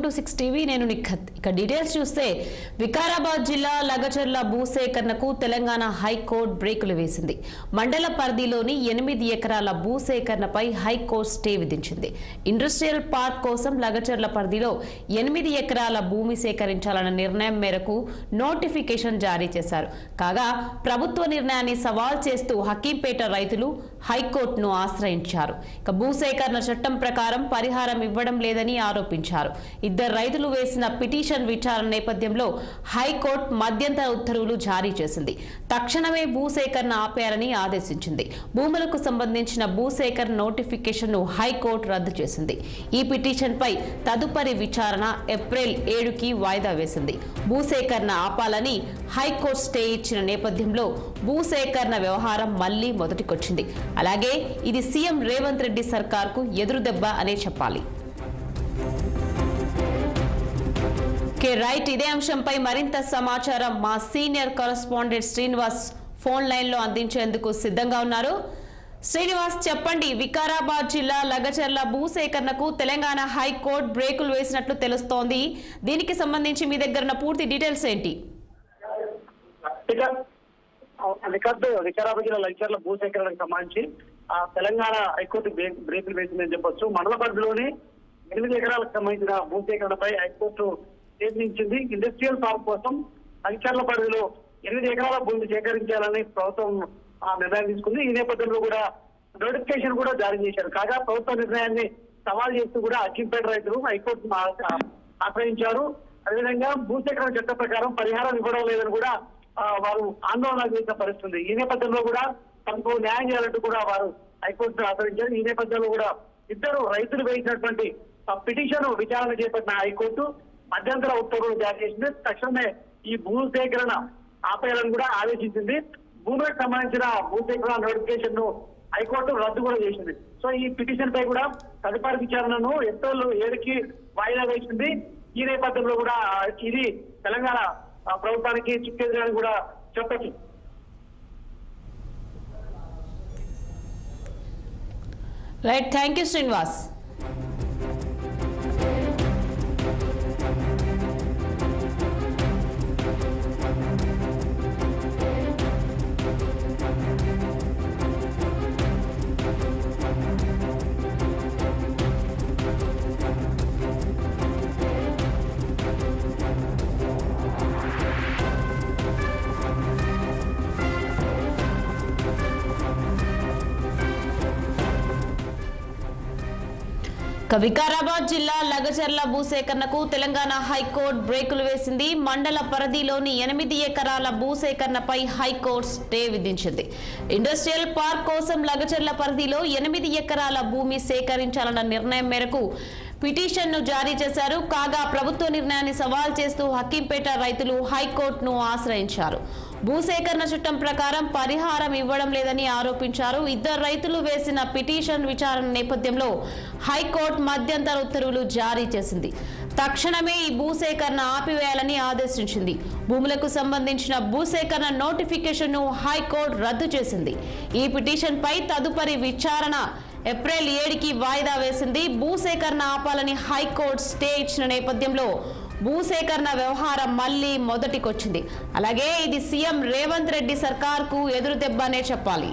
To 6 TV నేను నిఖత్. ఇక details చూస్తే వికారాబాద్ జిల్లా లగచర్ల భూసేకరణకు తెలంగాణ హైకోర్టు బ్రేకులు వేసింది. మండల పరిధిలోని 8 ఎకరాల భూసేకరణపై హైకోర్టు స్టే విధించింది. ఇండస్ట్రియల్ పార్క్ కోసం లగచర్ల పరిధిలో 8 ఎకరాల భూమి సేకరించాలన్న నిర్ణయం మేరకు నోటిఫికేషన్ జారీ చేశారు. కాగా ప్రభుత్వ నిర్ణయాన్ని సవాల్ చేస్తూ హకీంపేట రైతులు హైకోర్టును ఆశ్రయించారు. ఇక భూసేకరణ చట్టం ప్రకారం పరిహారం ఇవ్వడం లేదని ఆరోపించారు. ఇద్దరు రైతులు వేసిన పిటిషన్ విచారణ నేపథ్యంలో హైకోర్టు మధ్యంతర ఉత్తర్వులు జారీ చేసింది. తక్షణమే భూసేకరణ ఆపేయాలని ఆదేశించింది. భూములకు సంబంధించిన భూసేకరణ నోటిఫికేషన్ ను హైకోర్టు రద్దు చేసింది. ఈ పిటిషన్ పై తదుపరి విచారణ ఏప్రిల్ 7కి వాయిదా వేసింది. భూసేకరణ ఆపాలని హైకోర్టు స్టే ఇచ్చిన నేపథ్యంలో భూసేకరణ వ్యవహారం మళ్లీ మొదటికొచ్చింది. అలాగే ఇది సీఎం రేవంత్ రెడ్డి సర్కార్కు ఎదురుదెబ్బ అనే చెప్పాలి. రైట్, ఇదే అంశంపై మరింత సమాచారం మా senior correspondent Srinivas phone line లో అందించేందుకు సిద్ధంగా ఉన్నారు. శ్రీనివాస్, చెప్పండి, వికారాబాద్ జిల్లా లగచర్ల భూసేకరణకు తెలంగాణ హైకోర్టు బ్రేకులు వేసినట్లు తెలుస్తోంది. దీనికి సంబంధించి మీ దగ్గర ఉన్న పూర్తి డీటెయిల్స్ ఏంటి? వికారాబాద్ జిల్లా లగచర్ల భూసేకరణకు సంబంధించి తెలంగాణ హైకోర్టు బ్రేకులు వేసిందని చెప్పొచ్చు. మండల పరిధిలోని 8 ఎకరాలకు సంబంధించిన భూసేకరణపై హైకోర్టు నిర్ణయించింది. ఇండస్ట్రియల్ పార్క్ కోసం లగచర్ల పరిధిలో 8 ఎకరాల భూమిని సేకరించాలని ప్రభుత్వం నిర్ణయం తీసుకుంది. ఈ నేపథ్యంలో కూడా నోటిఫికేషన్ కూడా జారీ చేశారు. కాగా ప్రభుత్వ నిర్ణయాన్ని సవాల్ చేస్తూ కూడా హకీంపేట రైతులు హైకోర్టును ఆశ్రయించారు. అదేవిధంగా భూసేకరణ చట్ట ప్రకారం పరిహారం ఇవ్వడం లేదని కూడా వారు ఆందోళన చేసిన పరిస్థితుంది. ఈ నేపథ్యంలో కూడా తమకు న్యాయం చేయాలంటూ కూడా వారు హైకోర్టును ఆశ్రయించారు. ఈ నేపథ్యంలో కూడా ఇద్దరు రైతులు వేసినటువంటి పిటిషన్ విచారణ చేపట్టిన హైకోర్టు మధ్యంతర ఉత్తర్వులు జారీ చేసింది. తక్షణమే ఈ భూసేకరణ ఆపేయాలని కూడా ఆదేశించింది. భూములకు సంబంధించిన భూసేకరణ నోటిఫికేషన్ ను హైకోర్టు రద్దు కూడా చేసింది. సో ఈ పిటిషన్ పై కూడా తదుపరి విచారణను ఏప్రిల్ 7కి వాయిదా వేసింది. ఈ నేపథ్యంలో కూడా ఇది తెలంగాణ ప్రభుత్వానికి చిక్కేదని కూడా చెప్పచ్చు. Right, thank you Srinivas. Vikarabad జిల్లా లగచర్ల భూసేకరణకు తెలంగాణ హైకోర్టు బ్రేకులు వేసింది. మండల పరిధిలోని 8 ఎకరాల భూసేకరణపై హైకోర్టు స్టే విధించింది. ఇండస్ట్రియల్ పార్క్ కోసం లగచర్ల పరిధిలో 8 ఎకరాల భూమి సేకరించాలన్న నిర్ణయం మేరకు పిటిషన్ ను జారీ చేశారు. కాగా ప్రభుత్వ నిర్ణయాన్ని సవాల్ చేస్తూ హకీంపేట రైతులు హైకోర్టును ఆశ్రయించారు. భూసేకరణ చట్టం ప్రకారం పరిహారం ఇవ్వడం లేదని ఆరోపించారు. ఇద్దరు రైతులు వేసిన పిటిషన్ విచారణ నేపథ్యంలో హైకోర్టు మధ్యంతర ఉత్తర్వులు జారీ చేసింది. తక్షణమే ఈ భూసేకరణ ఆపివేయాలని ఆదేశించింది. భూములకు సంబంధించిన భూసేకరణ నోటిఫికేషన్ ను హైకోర్టు రద్దు చేసింది. ఈ పిటిషన్ పై తదుపరి విచారణ ఏప్రిల్ 7కి వాయిదా వేసింది. భూసేకరణ ఆపాలని హైకోర్టు స్టే ఇచ్చిన నేపథ్యంలో భూసేకరణ వ్యవహారం మళ్లీ మొదటికొచ్చింది. అలాగే ఇది సీఎం రేవంత్ రెడ్డి సర్కార్కు ఎదురుదెబ్బ అనే చెప్పాలి.